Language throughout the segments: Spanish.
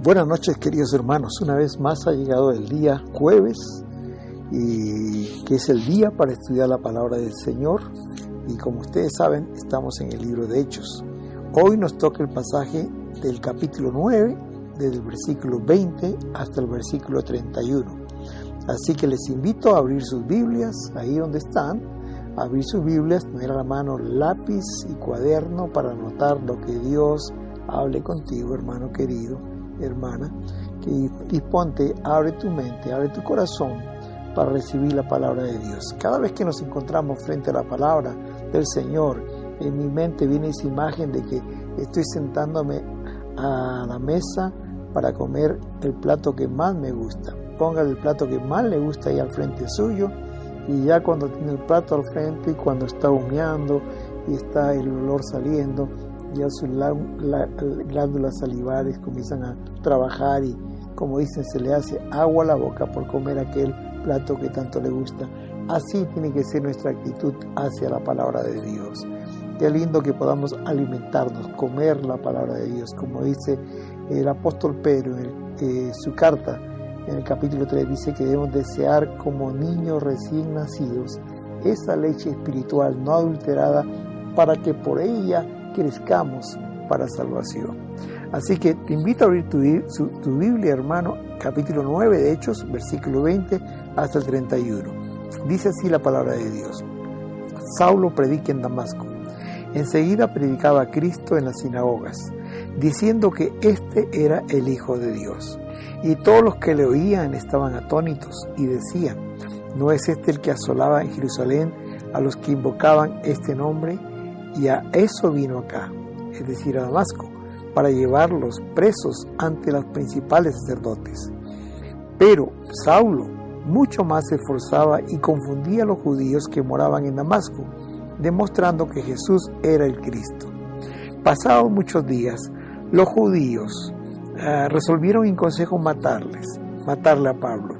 Buenas noches, queridos hermanos. Una vez más ha llegado el día jueves, y que es el día para estudiar la palabra del Señor. Y como ustedes saben, estamos en el libro de Hechos. Hoy nos toca el pasaje del capítulo 9, desde el versículo 20 hasta el versículo 31. Así que les invito a abrir sus Biblias, ahí donde están, a abrir sus Biblias, tener a la mano lápiz y cuaderno para anotar lo que Dios hable contigo, hermano querido, hermana, que disponte, abre tu mente, abre tu corazón para recibir la palabra de Dios. Cada vez que nos encontramos frente a la palabra del Señor, en mi mente viene esa imagen de que estoy sentándome a la mesa para comer el plato que más me gusta. Ponga el plato que más le gusta ahí al frente suyo, y ya cuando tiene el plato al frente y cuando está humeando y está el olor saliendo, ya sus glándulas salivares comienzan a trabajar y, como dicen, se le hace agua a la boca por comer aquel plato que tanto le gusta. Así tiene que ser nuestra actitud hacia la palabra de Dios. Qué lindo que podamos alimentarnos, comer la palabra de Dios, como dice el apóstol Pedro en su carta, en el capítulo 3, dice que debemos desear como niños recién nacidos esa leche espiritual no adulterada, para que por ella crezcamos para salvación. Así que te invito a abrir tu Biblia, hermano, capítulo 9 de Hechos, versículo 20 hasta el 31. Dice así la palabra de Dios. Saulo predica en Damasco. Enseguida predicaba a Cristo en las sinagogas, diciendo que éste era el Hijo de Dios. Y todos los que le oían estaban atónitos y decían: ¿no es este el que asolaba en Jerusalén a los que invocaban este nombre? Y a eso vino acá, es decir, a Damasco, para llevarlos presos ante los principales sacerdotes. Pero Saulo mucho más se esforzaba y confundía a los judíos que moraban en Damasco, demostrando que Jesús era el Cristo. Pasados muchos días, los judíos resolvieron en consejo matarle a Pablo,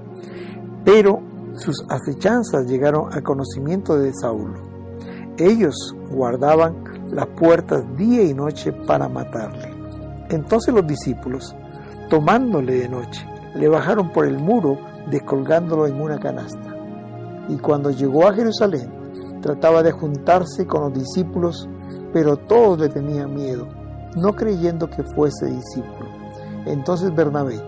pero sus acechanzas llegaron al conocimiento de Saulo. Ellos guardaban las puertas día y noche para matarle. Entonces los discípulos, tomándole de noche, le bajaron por el muro, descolgándolo en una canasta. Y cuando llegó a Jerusalén, trataba de juntarse con los discípulos, pero todos le tenían miedo, no creyendo que fuese discípulo. Entonces Bernabé,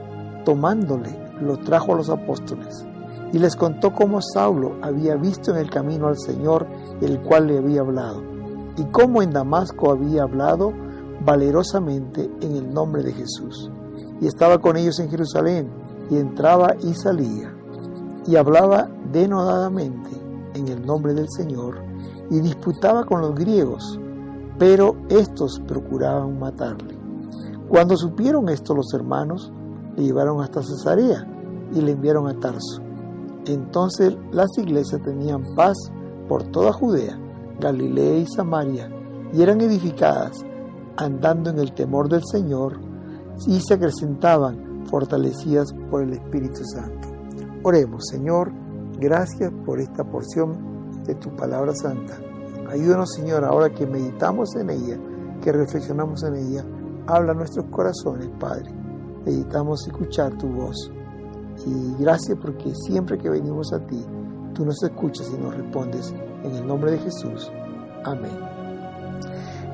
tomándole, lo trajo a los apóstoles, y les contó cómo Saulo había visto en el camino al Señor, el cual le había hablado, y cómo en Damasco había hablado valerosamente en el nombre de Jesús. Y estaba con ellos en Jerusalén, y entraba y salía, y hablaba denodadamente en el nombre del Señor, y disputaba con los griegos, pero estos procuraban matarle. Cuando supieron esto los hermanos, le llevaron hasta Cesarea y le enviaron a Tarso. Entonces las iglesias tenían paz por toda Judea, Galilea y Samaria, y eran edificadas, andando en el temor del Señor, y se acrecentaban, fortalecidas por el Espíritu Santo. Oremos. Señor, gracias por esta porción de tu palabra santa. Ayúdanos, Señor, ahora que meditamos en ella, que reflexionamos en ella. Habla a nuestros corazones, Padre. Necesitamos escuchar tu voz. Y gracias porque siempre que venimos a ti, tú nos escuchas y nos respondes. En el nombre de Jesús. Amén.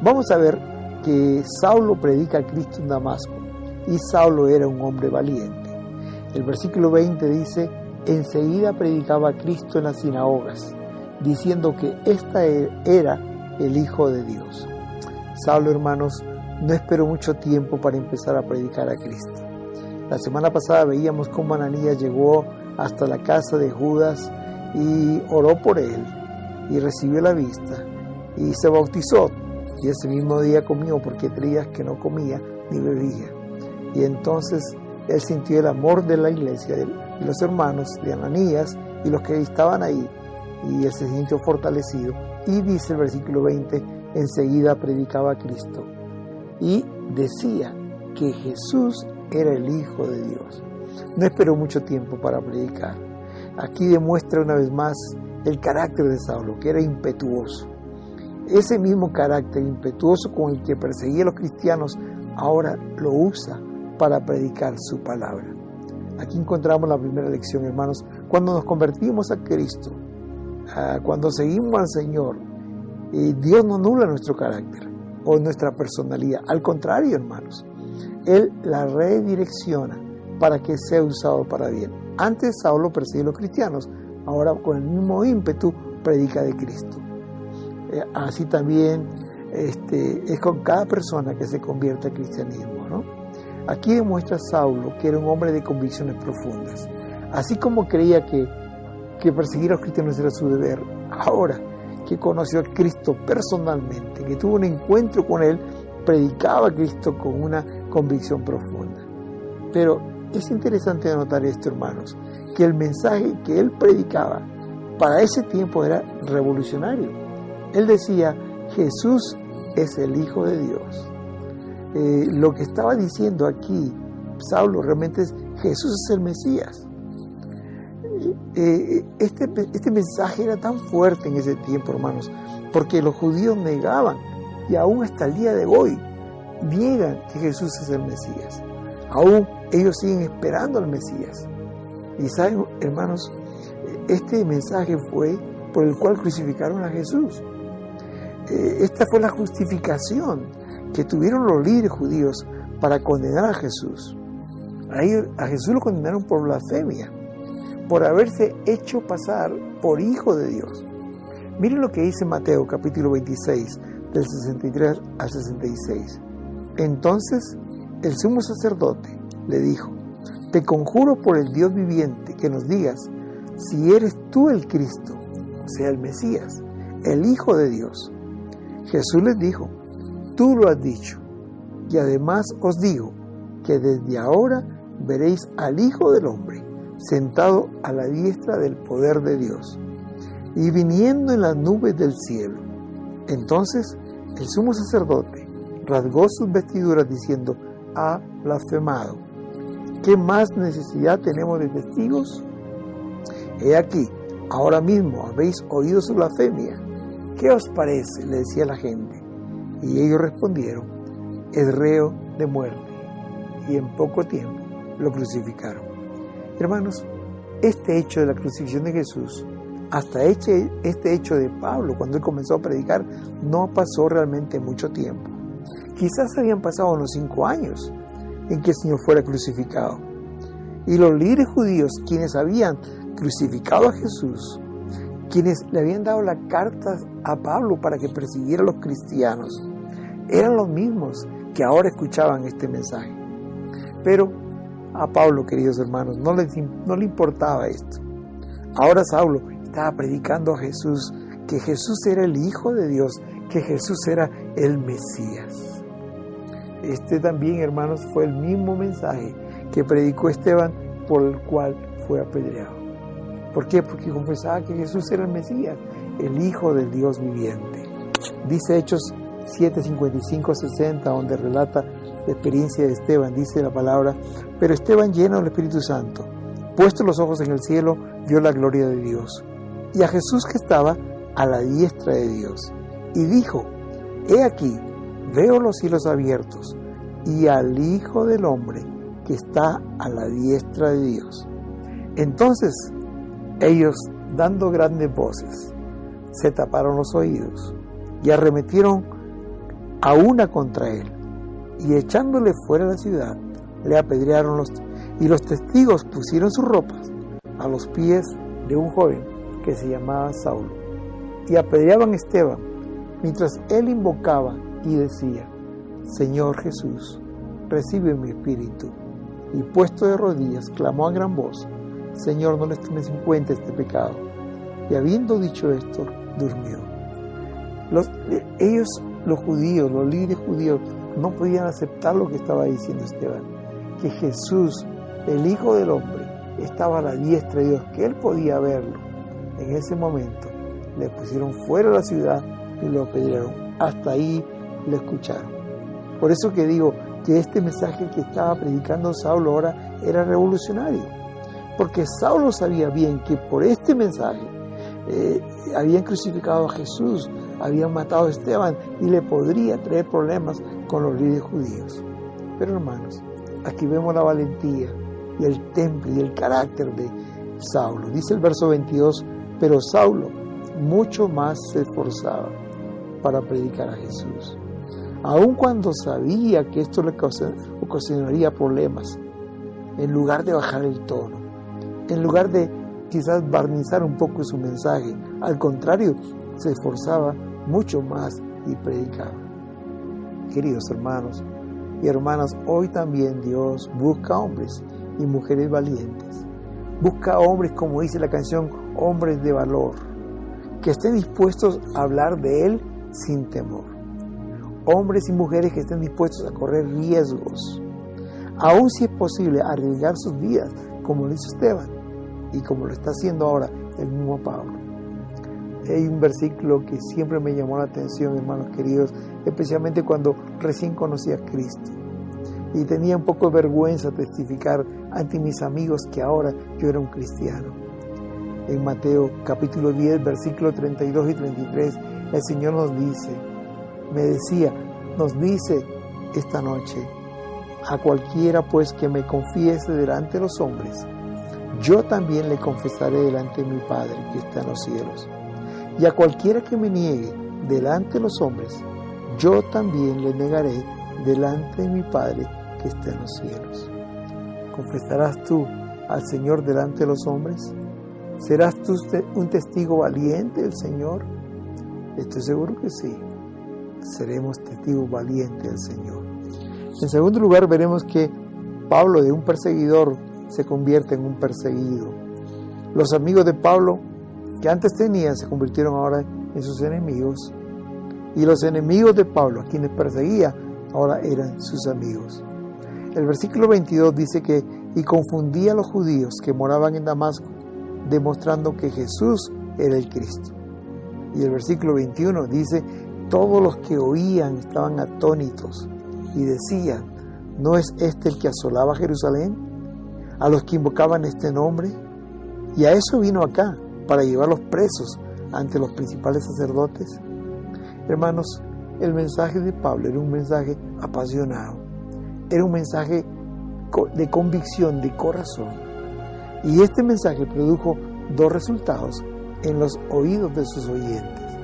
Vamos a ver que Saulo predica a Cristo en Damasco, y Saulo era un hombre valiente. El versículo 20 dice: enseguida predicaba a Cristo en las sinagogas, diciendo que éste era el Hijo de Dios. Saulo, hermanos, no esperó mucho tiempo para empezar a predicar a Cristo. La semana pasada veíamos cómo Ananías llegó hasta la casa de Judas y oró por él, y recibió la vista, y se bautizó, y ese mismo día comió, porque 3 días que no comía ni bebía. Y entonces él sintió el amor de la iglesia, de los hermanos, de Ananías y los que estaban ahí, y él se sintió fortalecido. Y dice el versículo 20, enseguida predicaba a Cristo, y decía que Jesús era el Hijo de Dios. No esperó mucho tiempo para predicar. Aquí demuestra una vez más el carácter de Saulo, que era impetuoso. Ese mismo carácter impetuoso con el que perseguía a los cristianos, ahora lo usa para predicar su palabra. Aquí encontramos la primera lección, hermanos. Cuando nos convertimos a Cristo, cuando seguimos al Señor, Dios no anula nuestro carácter o nuestra personalidad. Al contrario, hermanos, Él la redirecciona para que sea usado para bien. Antes Saulo perseguía a los cristianos, ahora con el mismo ímpetu predica de Cristo. Así también es con cada persona que se convierte al cristianismo, ¿no? Aquí demuestra Saulo que era un hombre de convicciones profundas. Así como creía que perseguir a los cristianos era su deber, ahora que conoció a Cristo personalmente, que tuvo un encuentro con Él, predicaba a Cristo con una convicción profunda. Pero es interesante notar esto, hermanos, que el mensaje que Él predicaba para ese tiempo era revolucionario. Él decía, Jesús es el Hijo de Dios. Lo que estaba diciendo aquí Saulo realmente es, Jesús es el Mesías. Este mensaje era tan fuerte en ese tiempo, hermanos, porque los judíos negaban, y aún hasta el día de hoy niegan que Jesús es el Mesías. Aún ellos siguen esperando al Mesías. Y saben, hermanos, este mensaje fue por el cual crucificaron a Jesús. Esta fue la justificación que tuvieron los líderes judíos para condenar a Jesús. A Jesús lo condenaron por blasfemia, por haberse hecho pasar por Hijo de Dios. Miren lo que dice Mateo capítulo 26, del 63 al 66. Entonces el sumo sacerdote le dijo, te conjuro por el Dios viviente que nos digas si eres tú el Cristo, o sea, el Mesías, el Hijo de Dios. Jesús les dijo, tú lo has dicho, y además os digo que desde ahora veréis al Hijo del Hombre sentado a la diestra del poder de Dios y viniendo en las nubes del cielo. Entonces el sumo sacerdote rasgó sus vestiduras diciendo, ha blasfemado. ¿Qué más necesidad tenemos de testigos? He aquí, ahora mismo habéis oído su blasfemia. ¿Qué os parece?, le decía la gente. Y ellos respondieron, es reo de muerte. Y en poco tiempo lo crucificaron. Hermanos, este hecho de la crucifixión de Jesús, hasta este hecho de Pablo, cuando él comenzó a predicar, no pasó realmente mucho tiempo. Quizás habían pasado unos 5 años en que el Señor fuera crucificado. Y los líderes judíos, quienes habían crucificado a Jesús, quienes le habían dado la carta a Pablo para que persiguiera a los cristianos, eran los mismos que ahora escuchaban este mensaje. Pero a Pablo, queridos hermanos, no le importaba esto. Ahora Saulo estaba predicando a Jesús, que Jesús era el Hijo de Dios, que Jesús era el Mesías. Este también, hermanos, fue el mismo mensaje que predicó Esteban, por el cual fue apedreado. ¿Por qué? Porque confesaba que Jesús era el Mesías, el Hijo del Dios viviente. Dice Hechos 7:55-60, donde relata la experiencia de Esteban, dice la palabra, pero Esteban, lleno del Espíritu Santo, puesto los ojos en el cielo, vio la gloria de Dios, y a Jesús que estaba a la diestra de Dios, y dijo, he aquí, veo los cielos abiertos, y al Hijo del Hombre que está a la diestra de Dios. Entonces ellos, dando grandes voces, se taparon los oídos y arremetieron a una contra él, y echándole fuera de la ciudad, le apedrearon y los testigos pusieron sus ropas a los pies de un joven que se llamaba Saulo, y apedreaban a Esteban, mientras él invocaba y decía, Señor Jesús, recibe mi espíritu. Y puesto de rodillas, clamó a gran voz, Señor, no les tomes en cuenta este pecado. Y habiendo dicho esto, durmió. Los judíos, los líderes judíos, no podían aceptar lo que estaba diciendo Esteban, que Jesús, el Hijo del Hombre, estaba a la diestra de Dios, que él podía verlo. En ese momento le pusieron fuera de la ciudad y lo apedrearon. Hasta ahí lo escucharon. Por eso que digo que este mensaje que estaba predicando Saulo ahora era revolucionario, porque Saulo sabía bien que por este mensaje habían crucificado a Jesús, habían matado a Esteban y le podría traer problemas con los líderes judíos. Pero hermanos, aquí vemos la valentía y el temple y el carácter de Saulo. Dice el verso 22, pero Saulo mucho más se esforzaba para predicar a Jesús. Aun cuando sabía que esto le ocasionaría problemas, en lugar de bajar el tono, en lugar de quizás barnizar un poco su mensaje, al contrario, se esforzaba mucho más y predicaba. Queridos hermanos y hermanas, hoy también Dios busca hombres y mujeres valientes. Busca hombres, como dice la canción, hombres de valor, que estén dispuestos a hablar de Él sin temor. Hombres y mujeres que estén dispuestos a correr riesgos, aun si es posible arriesgar sus vidas, como lo hizo Esteban y como lo está haciendo ahora el mismo Pablo. Hay un versículo que siempre me llamó la atención, hermanos queridos, especialmente cuando recién conocí a Cristo y tenía un poco de vergüenza testificar ante mis amigos que ahora yo era un cristiano. En Mateo capítulo 10, versículos 32 y 33, el Señor nos dice esta noche, a cualquiera pues que me confiese delante de los hombres, yo también le confesaré delante de mi Padre que está en los cielos. Y a cualquiera que me niegue delante de los hombres, yo también le negaré delante de mi Padre que está en los cielos. ¿Confesarás tú al Señor delante de los hombres? ¿Serás tú un testigo valiente del Señor? Estoy seguro que sí. Seremos testigos valientes del Señor. En segundo lugar, veremos que Pablo, de un perseguidor, se convierte en un perseguido. Los amigos de Pablo, que antes tenía, se convirtieron ahora en sus enemigos. Y los enemigos de Pablo, a quienes perseguía, ahora eran sus amigos. El versículo 22 dice que y confundía a los judíos que moraban en Damasco, demostrando que Jesús era el Cristo. Y el versículo 21 dice, todos los que oían estaban atónitos y decían, ¿no es este el que asolaba Jerusalén? A los que invocaban este nombre. Y a eso vino acá, para llevarlos presos ante los principales sacerdotes. Hermanos, el mensaje de Pablo era un mensaje apasionado, era un mensaje de convicción, de corazón. Y este mensaje produjo dos resultados en los oídos de sus oyentes.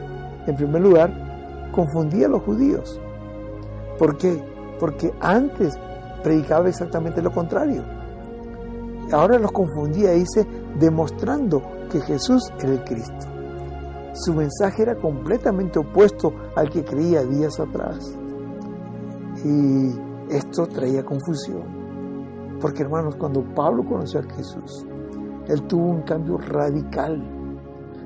En primer lugar, confundía a los judíos. ¿Por qué? Porque antes predicaba exactamente lo contrario. Ahora los confundía, dice, demostrando que Jesús era el Cristo. Su mensaje era completamente opuesto al que creía días atrás. Y esto traía confusión. Porque, hermanos, cuando Pablo conoció a Jesús, él tuvo un cambio radical.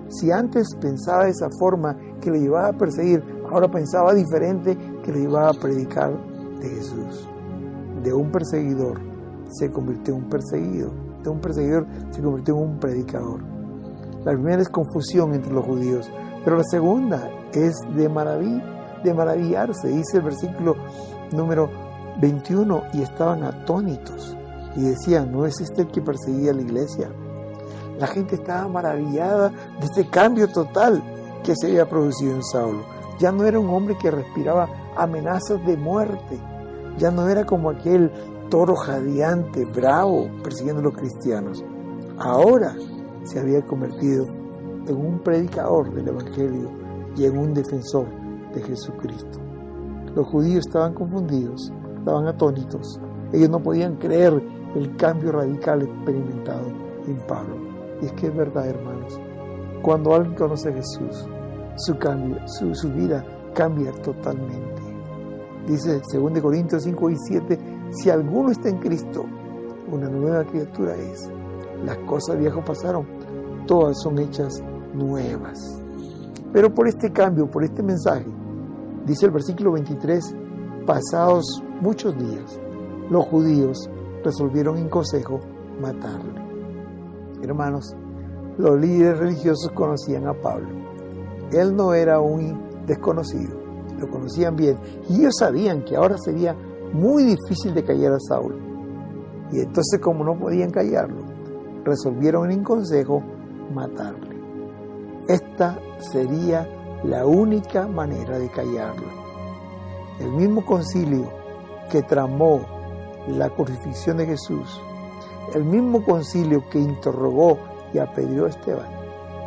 Si antes pensaba de esa forma que le llevaba a perseguir, ahora pensaba diferente que le llevaba a predicar de Jesús. De un perseguidor se convirtió en un perseguido. De un perseguidor se convirtió en un predicador. La primera es confusión entre los judíos, pero la segunda es de maravillarse. Dice el versículo número 21, y estaban atónitos y decían, ¿no es este el que perseguía a la iglesia? La gente estaba maravillada de este cambio total que se había producido en Saulo. Ya no era un hombre que respiraba amenazas de muerte. Ya no era como aquel toro jadeante, bravo, persiguiendo a los cristianos. Ahora se había convertido en un predicador del Evangelio y en un defensor de Jesucristo. Los judíos estaban confundidos, estaban atónitos. Ellos no podían creer el cambio radical experimentado en Pablo. Y es que es verdad, hermanos, cuando alguien conoce a Jesús, su vida cambia totalmente. Dice 2 Corintios 5 y 7, si alguno está en Cristo, una nueva criatura es. Las cosas viejas pasaron, todas son hechas nuevas. Pero por este cambio, por este mensaje, dice el versículo 23, pasados muchos días, los judíos resolvieron en consejo matarle. Hermanos, los líderes religiosos conocían a Pablo. Él no era un desconocido, lo conocían bien. Y ellos sabían que ahora sería muy difícil de callar a Saulo. Y entonces, como no podían callarlo, resolvieron en consejo matarle. Esta sería la única manera de callarlo. El mismo concilio que tramó la crucifixión de Jesús, el mismo concilio que interrogó y apedreó a Esteban,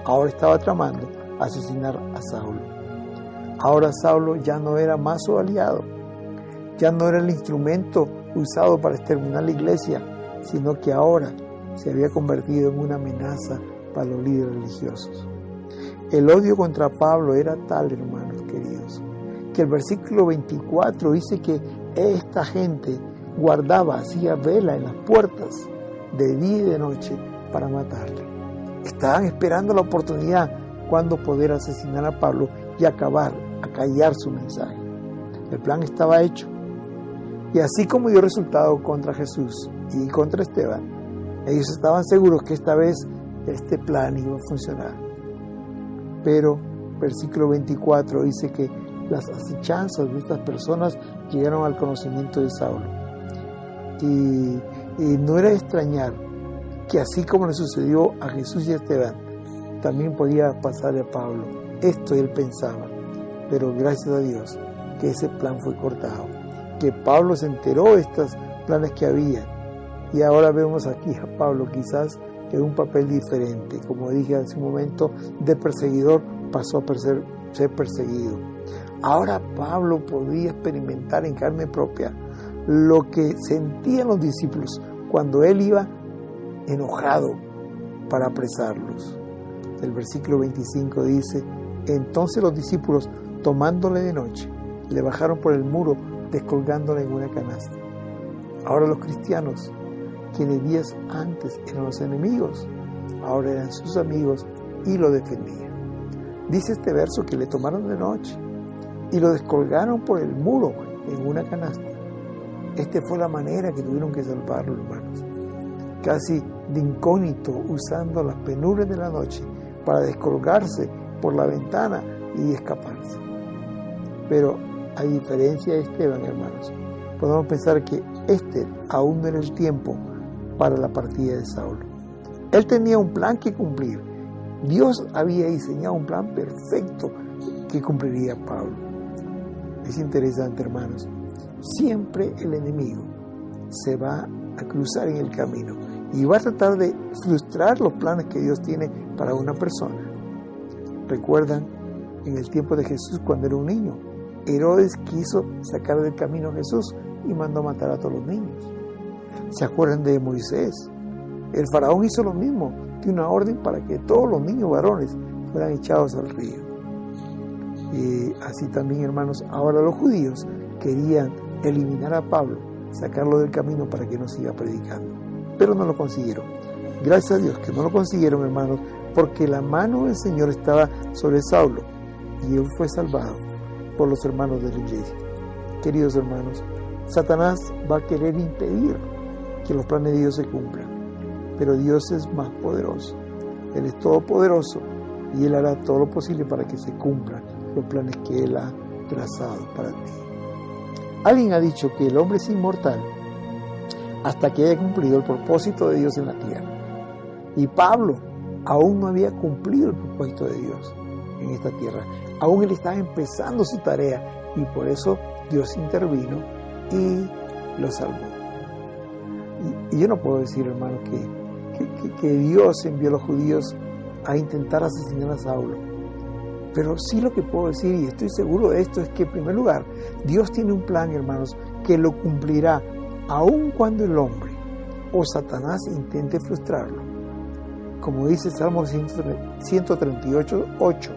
ahora estaba tramando asesinar a Saulo. Ahora Saulo ya no era más su aliado, ya no era el instrumento usado para exterminar la iglesia, sino que ahora se había convertido en una amenaza para los líderes religiosos. El odio contra Pablo era tal, hermanos queridos, que el versículo 24 dice que esta gente hacía vela en las puertas de día y de noche para matarle. Estaban esperando la oportunidad cuando poder asesinar a Pablo y acallar su mensaje. El plan estaba hecho. Y así como dio resultado contra Jesús y contra Esteban, ellos estaban seguros que esta vez este plan iba a funcionar. Pero versículo 24 dice que las asechanzas de estas personas llegaron al conocimiento de Saulo. Y no era de extrañar que así como le sucedió a Jesús y a Esteban, también podía pasarle a Pablo. Esto él pensaba, pero gracias a Dios que ese plan fue cortado, que Pablo se enteró de estos planes que había, y ahora vemos aquí a Pablo quizás en un papel diferente. Como dije hace un momento, de perseguidor pasó a ser perseguido. Ahora Pablo podía experimentar en carne propia lo que sentían los discípulos cuando él iba enojado para apresarlos. El versículo 25 dice: entonces los discípulos, tomándole de noche, le bajaron por el muro, descolgándole en una canasta. Ahora los cristianos, quienes días antes eran los enemigos, ahora eran sus amigos y lo defendían. Dice este verso que le tomaron de noche y lo descolgaron por el muro en una canasta. Esta fue la manera que tuvieron que salvarlo, hermanos. Casi de incógnito, usando las penurias de la noche para descolgarse por la ventana y escaparse. Pero a diferencia de Esteban, hermanos, podemos pensar que este aún no era el tiempo para la partida de Saulo. Él tenía un plan que cumplir. Dios había diseñado un plan perfecto que cumpliría Pablo. Es interesante, hermanos. Siempre el enemigo se va a cruzar en el camino y va a tratar de frustrar los planes que Dios tiene para una persona. ¿Recuerdan en el tiempo de Jesús cuando era un niño? Herodes quiso sacar del camino a Jesús y mandó a matar a todos los niños. ¿Se acuerdan de Moisés? El faraón hizo lo mismo, dio una orden para que todos los niños varones fueran echados al río. Y así también, hermanos, ahora los judíos querían eliminar a Pablo, sacarlo del camino para que no siga predicando. Pero no lo consiguieron. Gracias a Dios que no lo consiguieron, hermanos, porque la mano del Señor estaba sobre Saulo y él fue salvado por los hermanos de la iglesia. Queridos hermanos, Satanás va a querer impedir que los planes de Dios se cumplan, pero Dios es más poderoso. Él es todopoderoso y Él hará todo lo posible para que se cumplan los planes que Él ha trazado para ti. Alguien ha dicho que el hombre es inmortal hasta que haya cumplido el propósito de Dios en la tierra. Y Pablo aún no había cumplido el propósito de Dios en esta tierra. Aún él estaba empezando su tarea y por eso Dios intervino y lo salvó. Y yo no puedo decir, hermano, que Dios envió a los judíos a intentar asesinar a Saulo. Pero sí lo que puedo decir, y estoy seguro de esto, es que en primer lugar, Dios tiene un plan, hermanos, que lo cumplirá aun cuando el hombre o Satanás intente frustrarlo. Como dice Salmo 138:8,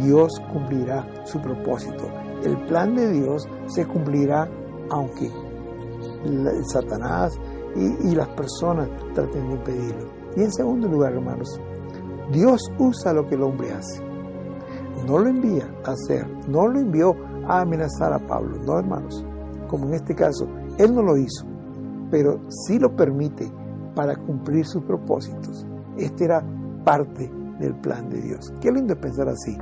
Dios cumplirá su propósito. El plan de Dios se cumplirá aunque Satanás y las personas traten de impedirlo. Y en segundo lugar, hermanos, Dios usa lo que el hombre hace. No lo envía a hacer, no lo envió a amenazar a Pablo, no, hermanos. Como en este caso, él no lo hizo, pero sí lo permite para cumplir sus propósitos. Este era parte del plan de Dios. Qué lindo es pensar así,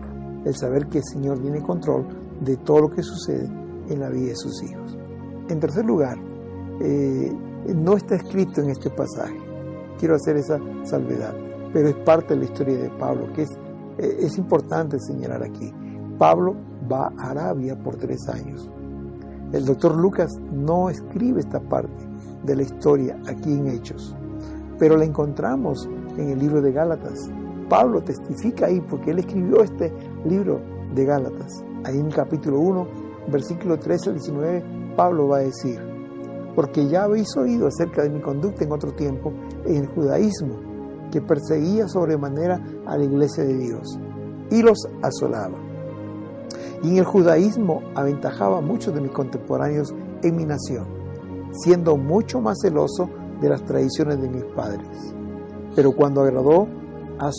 el saber que el Señor tiene control de todo lo que sucede en la vida de sus hijos. En tercer lugar, no está escrito en este pasaje. Quiero hacer esa salvedad, pero es parte de la historia de Pablo, que es importante señalar aquí. Pablo va a Arabia por 3 años. El doctor Lucas no escribe esta parte, de la historia aquí en Hechos, pero la encontramos en el libro de Gálatas. Pablo testifica ahí porque él escribió este libro de Gálatas. Ahí en capítulo 1, versículo 13 al 19, Pablo va a decir: porque ya habéis oído acerca de mi conducta en otro tiempo en el judaísmo, que perseguía sobremanera a la iglesia de Dios y los asolaba. Y en el judaísmo aventajaba a muchos de mis contemporáneos en mi nación, siendo mucho más celoso de las tradiciones de mis padres. Pero cuando agradó a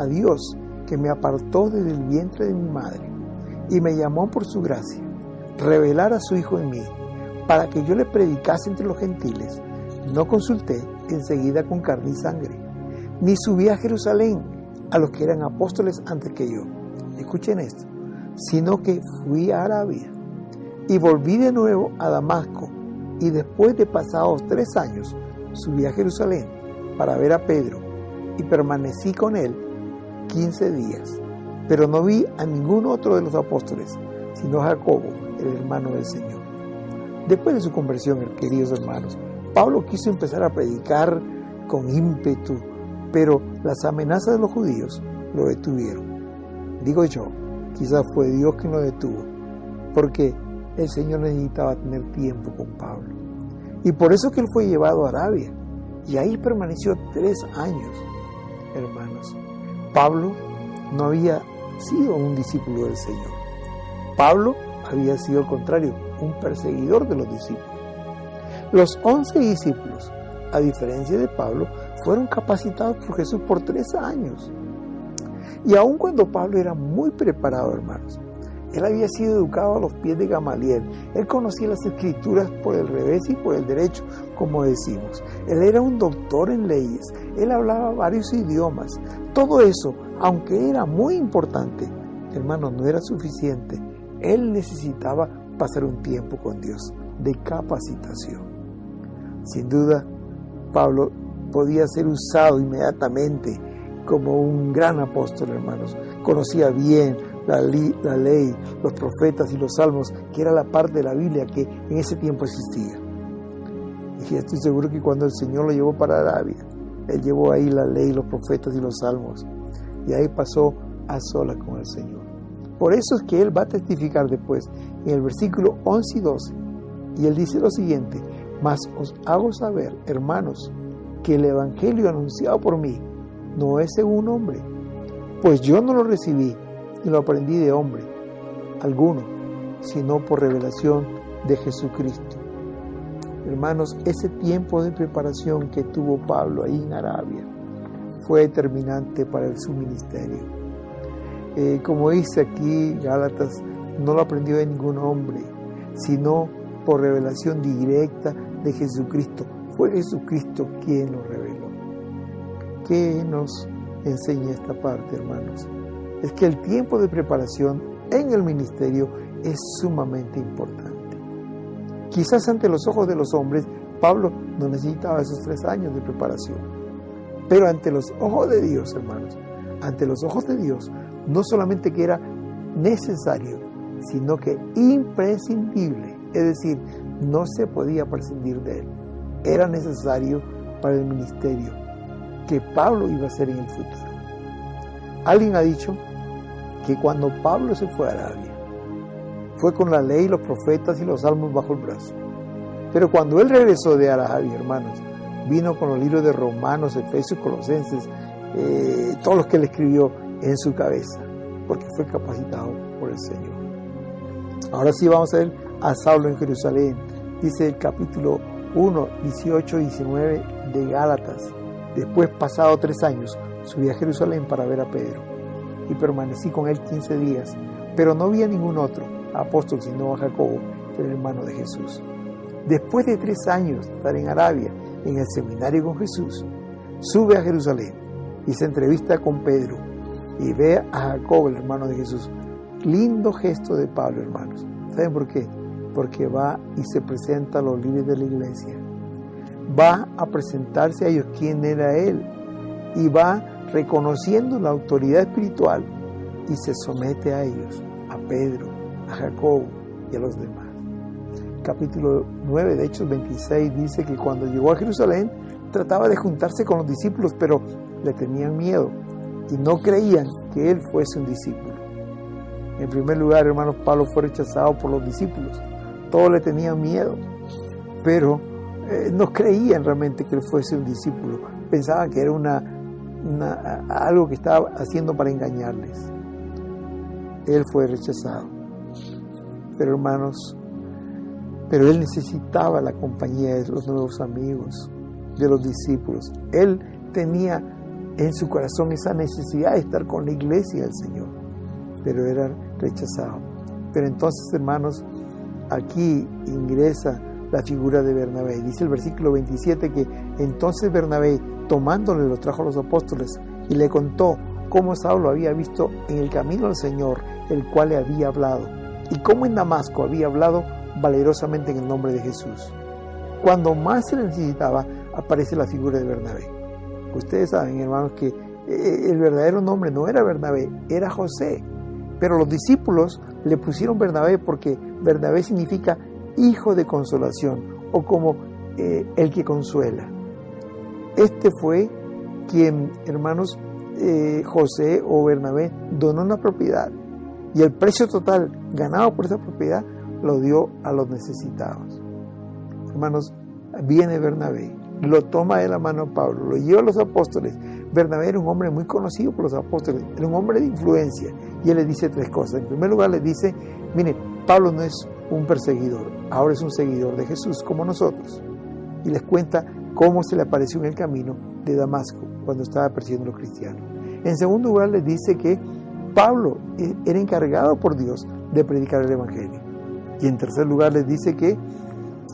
Dios, que me apartó desde el vientre de mi madre y me llamó por su gracia, revelar a su Hijo en mí, para que yo le predicase entre los gentiles, no consulté enseguida con carne y sangre, ni subí a Jerusalén a los que eran apóstoles antes que yo. Escuchen esto, sino que fui a Arabia y volví de nuevo a Damasco, y después de pasados 3 años subí a Jerusalén para ver a Pedro y permanecí con él 15 días, pero no vi a ningún otro de los apóstoles, sino a Jacobo, el hermano del Señor. Después de su conversión, queridos hermanos, Pablo quiso empezar a predicar con ímpetu, pero las amenazas de los judíos lo detuvieron. Digo yo, quizás fue Dios quien lo detuvo, porque el Señor necesitaba tener tiempo con Pablo. Y por eso que él fue llevado a Arabia, y ahí permaneció 3 años, hermanos. Pablo no había sido un discípulo del Señor. Pablo había sido al contrario, un perseguidor de los discípulos. Los 11 discípulos, a diferencia de Pablo, fueron capacitados por Jesús por 3 años. Y aun cuando Pablo era muy preparado, hermanos, él había sido educado a los pies de Gamaliel. Él conocía las escrituras por el revés y por el derecho, como decimos. Él era un doctor en leyes. Él hablaba varios idiomas. Todo eso, aunque era muy importante, hermanos, no era suficiente. Él necesitaba pasar un tiempo con Dios de capacitación. Sin duda, Pablo podía ser usado inmediatamente como un gran apóstol, hermanos. Conocía bien la ley, los profetas y los salmos, que era la parte de la Biblia que en ese tiempo existía. Y estoy seguro que cuando el Señor lo llevó para Arabia, Él llevó ahí la ley, los profetas y los salmos, y ahí pasó a solas con el Señor. Por eso es que Él va a testificar después, en el versículo 11 y 12, y Él dice lo siguiente: mas os hago saber, hermanos, que el evangelio anunciado por mí no es según hombre, pues yo no lo recibí ni lo aprendí de hombre alguno, sino por revelación de Jesucristo. Hermanos, ese tiempo de preparación que tuvo Pablo ahí en Arabia fue determinante para su ministerio. Como dice aquí Gálatas, no lo aprendió de ningún hombre, sino por revelación directa de Jesucristo. Fue Jesucristo quien lo reveló. ¿Qué nos enseña esta parte, hermanos? Es que el tiempo de preparación en el ministerio es sumamente importante. Quizás ante los ojos de los hombres, Pablo no necesitaba esos 3 años de preparación. Pero ante los ojos de Dios, hermanos, ante los ojos de Dios, no solamente que era necesario, sino que imprescindible. Es decir, no se podía prescindir de él. Era necesario para el ministerio que Pablo iba a hacer en el futuro. Alguien ha dicho que cuando Pablo se fue a Arabia, fue con la ley, los profetas y los salmos bajo el brazo. Pero cuando él regresó de Arabia, hermanos, vino con los libros de Romanos, Efesios, Colosenses, todos los que él escribió en su cabeza, porque fue capacitado por el Señor. Ahora sí vamos a ver a Saulo en Jerusalén. Dice el capítulo 1, 18 y 19 de Gálatas: después, pasado 3 años, subí a Jerusalén para ver a Pedro, y permanecí con él 15 días, pero no vi a ningún otro apóstol sino a Jacobo, el hermano de Jesús. Después de 3 años de estar en Arabia, en el seminario con Jesús, sube a Jerusalén y se entrevista con Pedro y ve a Jacobo, el hermano de Jesús. Lindo gesto de Pablo, hermanos. ¿Saben por qué? Porque va y se presenta a los líderes de la iglesia. Va a presentarse a ellos quién era él, y va reconociendo la autoridad espiritual y se somete a ellos, a Pedro, a Jacobo y a los demás. capítulo 9 de Hechos 26 dice que cuando llegó a Jerusalén trataba de juntarse con los discípulos, pero le tenían miedo y no creían que él fuese un discípulo. En primer lugar, hermanos, Pablo fue rechazado por los discípulos. Todos le tenían miedo, pero no creían realmente que él fuese un discípulo. Pensaban que era algo que estaba haciendo para engañarles. Él fue rechazado. Pero hermanos, él necesitaba la compañía de los nuevos amigos, de los discípulos. Él tenía en su corazón esa necesidad de estar con la iglesia del Señor, pero era rechazado. Pero entonces, hermanos, aquí ingresa la figura de Bernabé. Dice el versículo 27 que entonces Bernabé, tomándole, lo trajo a los apóstoles y le contó cómo Saulo había visto en el camino al Señor, el cual le había hablado, y cómo en Damasco había hablado valerosamente en el nombre de Jesús. Cuando más se le necesitaba, aparece la figura de Bernabé. Ustedes saben, hermanos, que el verdadero nombre no era Bernabé, era José. Pero los discípulos le pusieron Bernabé porque Bernabé significa hijo de consolación, o como el que consuela. Este fue quien, hermanos, José o Bernabé donó una propiedad, y el precio total ganado por esa propiedad lo dio a los necesitados. Hermanos, viene Bernabé, lo toma de la mano a Pablo, lo lleva a los apóstoles. Bernabé era un hombre muy conocido por los apóstoles, era un hombre de influencia, y él les dice tres cosas. En primer lugar, les dice: mire, Pablo no es un perseguidor, ahora es un seguidor de Jesús como nosotros. Y les cuenta cómo se le apareció en el camino de Damasco cuando estaba persiguiendo a los cristianos. En segundo lugar, les dice que Pablo era encargado por Dios de predicar el Evangelio. Y en tercer lugar, les dice que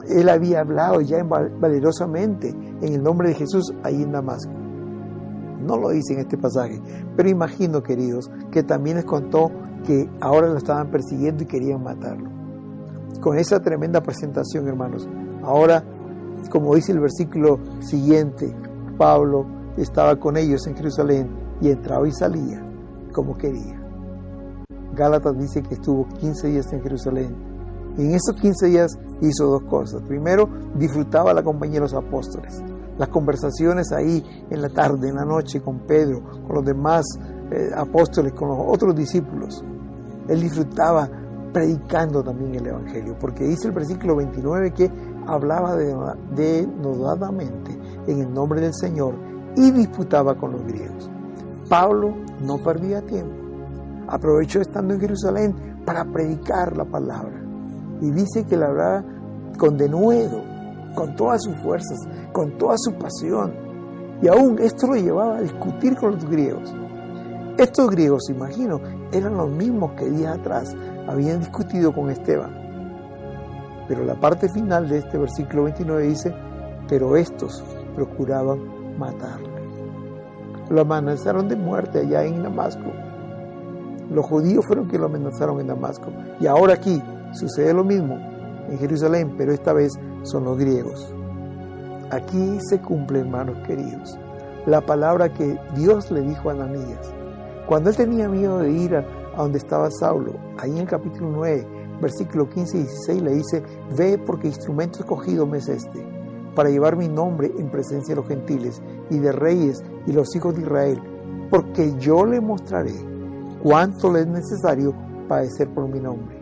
él había hablado ya valerosamente en el nombre de Jesús ahí en Damasco. No lo dice en este pasaje, pero imagino, queridos, que también les contó que ahora lo estaban persiguiendo y querían matarlo. Con esa tremenda presentación, hermanos, ahora, como dice el versículo siguiente, Pablo estaba con ellos en Jerusalén y entraba y salía como quería. Gálatas dice que estuvo 15 días en Jerusalén, y en esos 15 días hizo dos cosas. Primero, disfrutaba la compañía de los apóstoles, las conversaciones ahí en la tarde, en la noche, con Pedro, con los demás apóstoles, con los otros discípulos. Él disfrutaba predicando también el Evangelio, porque dice el versículo 29 que hablaba denodadamente en el nombre del Señor y disputaba con los griegos. Pablo no perdía tiempo, aprovechó estando en Jerusalén para predicar la palabra, y dice que la hablaba con denuedo, con todas sus fuerzas, con toda su pasión, y aún esto lo llevaba a discutir con los griegos. Estos griegos, imagino, eran los mismos que días atrás habían discutido con Esteban. Pero la parte final de este versículo 29 dice: pero estos procuraban matarle. Lo amenazaron de muerte allá en Damasco. Los judíos fueron quienes lo amenazaron en Damasco. Y ahora aquí sucede lo mismo en Jerusalén, pero esta vez son los griegos. Aquí se cumple, hermanos queridos, la palabra que Dios le dijo a Ananías. Cuando él tenía miedo de ir a donde estaba Saulo, ahí en el capítulo 9, versículo 15 y 16, le dice: ve, porque instrumento escogido me es este, para llevar mi nombre en presencia de los gentiles y de reyes y los hijos de Israel, porque yo le mostraré cuánto le es necesario padecer por mi nombre.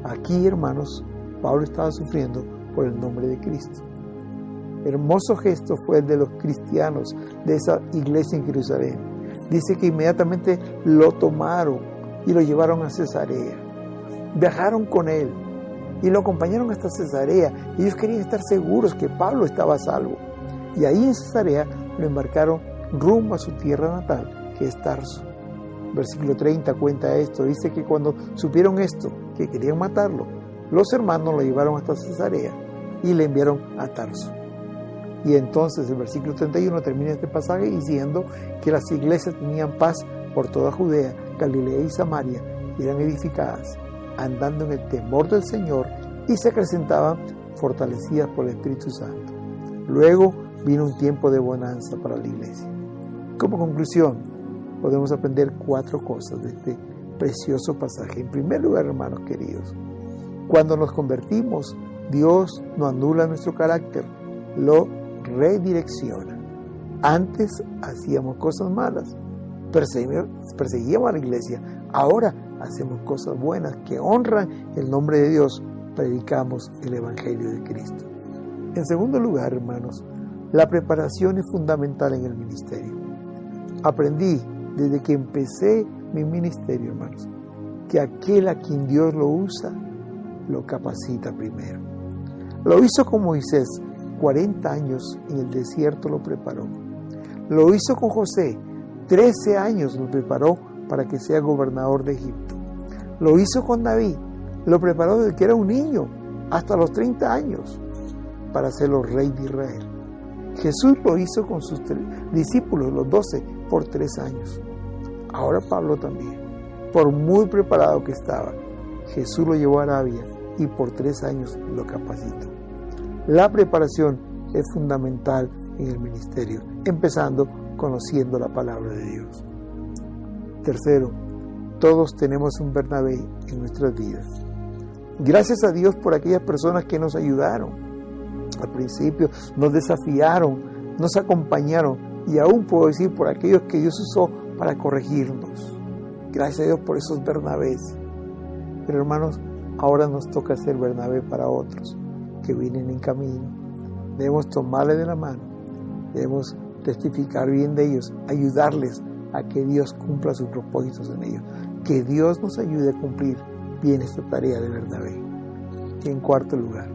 Aquí, hermanos, Pablo estaba sufriendo por el nombre de Cristo. Hermoso gesto fue el de los cristianos de esa iglesia en Jerusalén. Dice que inmediatamente lo tomaron y lo llevaron a Cesarea. Viajaron con él y lo acompañaron hasta Cesarea. Ellos querían estar seguros que Pablo estaba a salvo. Y ahí en Cesarea lo embarcaron rumbo a su tierra natal, que es Tarso. Versículo 30 cuenta esto. Dice que cuando supieron esto, que querían matarlo, los hermanos lo llevaron hasta Cesarea y le enviaron a Tarso. Y entonces el versículo 31 termina este pasaje diciendo que las iglesias tenían paz por toda Judea, Galilea y Samaria, y eran edificadas, andando en el temor del Señor, y se acrecentaban fortalecidas por el Espíritu Santo. Luego vino un tiempo de bonanza para la iglesia. Como conclusión, podemos aprender 4 cosas de este precioso pasaje. En primer lugar, hermanos queridos, cuando nos convertimos Dios no anula nuestro carácter, lo redirecciona. Antes hacíamos cosas malas, perseguíamos a la iglesia. Ahora hacemos cosas buenas que honran el nombre de Dios. Predicamos el Evangelio de Cristo. En segundo lugar, hermanos, la preparación es fundamental en el ministerio. Aprendí desde que empecé mi ministerio, hermanos, que aquel a quien Dios lo usa, lo capacita primero. Lo hizo con Moisés, 40 años en el desierto lo preparó. Lo hizo con José, 13 años lo preparó para que sea gobernador de Egipto. Lo hizo con David, lo preparó desde que era un niño hasta los 30 años para hacerlo rey de Israel. Jesús lo hizo con sus discípulos, los 12, por 3 años. Ahora Pablo también, por muy preparado que estaba, Jesús lo llevó a Arabia y por 3 años lo capacitó. La preparación es fundamental en el ministerio, empezando conociendo la palabra de Dios. Tercero, todos tenemos un Bernabé en nuestras vidas. Gracias a Dios por aquellas personas que nos ayudaron. Al principio nos desafiaron, nos acompañaron y aún puedo decir por aquellos que Dios usó para corregirnos. Gracias a Dios por esos Bernabés. Pero hermanos, ahora nos toca ser Bernabé para otros que vienen en camino. Debemos tomarles de la mano, debemos testificar bien de ellos, ayudarles a que Dios cumpla sus propósitos en ellos. Que Dios nos ayude a cumplir bien esta tarea de Bernabé. Y en cuarto lugar,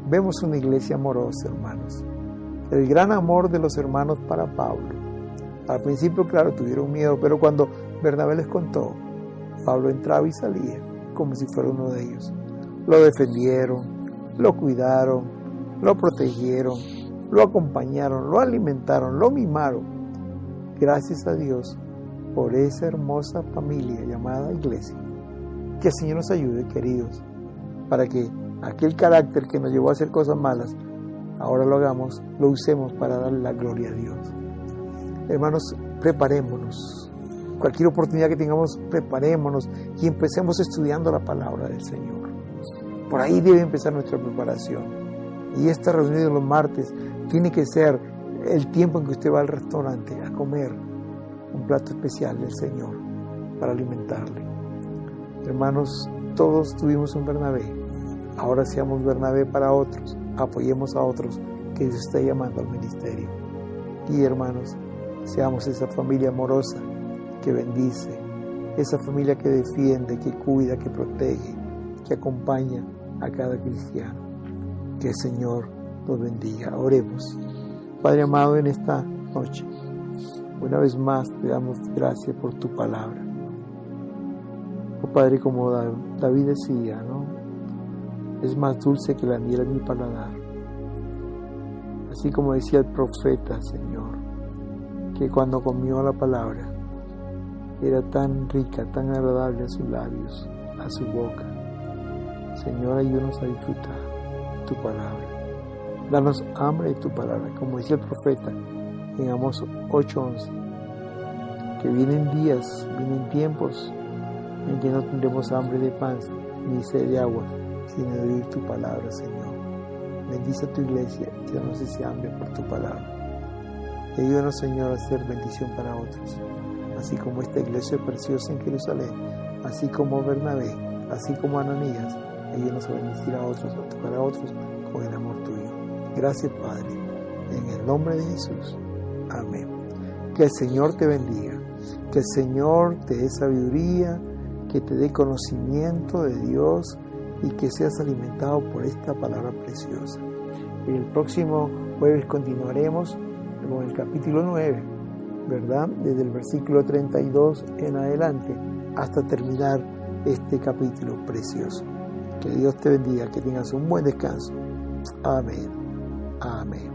vemos una iglesia amorosa, hermanos. El gran amor de los hermanos para Pablo. Al principio, claro, tuvieron miedo, pero cuando Bernabé les contó, Pablo entraba y salía como si fuera uno de ellos. Lo defendieron, lo cuidaron, lo protegieron, lo acompañaron, lo alimentaron, lo mimaron. Gracias a Dios por esa hermosa familia llamada iglesia. Que el Señor nos ayude, queridos, para que aquel carácter que nos llevó a hacer cosas malas, ahora lo hagamos, lo usemos para darle la gloria a Dios. Hermanos, preparémonos. Cualquier oportunidad que tengamos, preparémonos y empecemos estudiando la palabra del Señor. Por ahí debe empezar nuestra preparación. Y esta reunión de los martes tiene que ser el tiempo en que usted va al restaurante a comer un plato especial del Señor para alimentarle. Hermanos, todos tuvimos un Bernabé. Ahora seamos Bernabé para otros. Apoyemos a otros que Dios está llamando al ministerio. Y hermanos, seamos esa familia amorosa que bendice, esa familia que defiende, que cuida, que protege, que acompaña a cada cristiano. Que el Señor los bendiga. Oremos. Padre amado, en esta noche, una vez más te damos gracias por tu palabra. Oh Padre, como David decía, ¿no? Es más dulce que la miel en mi paladar. Así como decía el profeta, Señor, que cuando comió la palabra era tan rica, tan agradable a sus labios, a su boca. Señor, ayúdanos a disfrutar tu palabra. Danos hambre de tu palabra, como decía el profeta en Amós 8:11, que vienen días, vienen tiempos en que no tendremos hambre de pan ni sed de agua, sino de oír tu palabra, Señor. Bendice a tu iglesia y danos ese hambre por tu palabra. Y ayúdanos, Señor, a ser bendición para otros, así como esta iglesia preciosa en Jerusalén, así como Bernabé, así como Ananías. Ayúdanos a bendecir a otros, a tocar a otros con el amor tuyo. Gracias, Padre, en el nombre de Jesús. Amén. Que el Señor te bendiga, que el Señor te dé sabiduría, que te dé conocimiento de Dios y que seas alimentado por esta palabra preciosa. El próximo jueves continuaremos con el capítulo 9, ¿verdad? Desde el versículo 32 en adelante hasta terminar este capítulo precioso. Que Dios te bendiga, que tengas un buen descanso. Amén. Amén.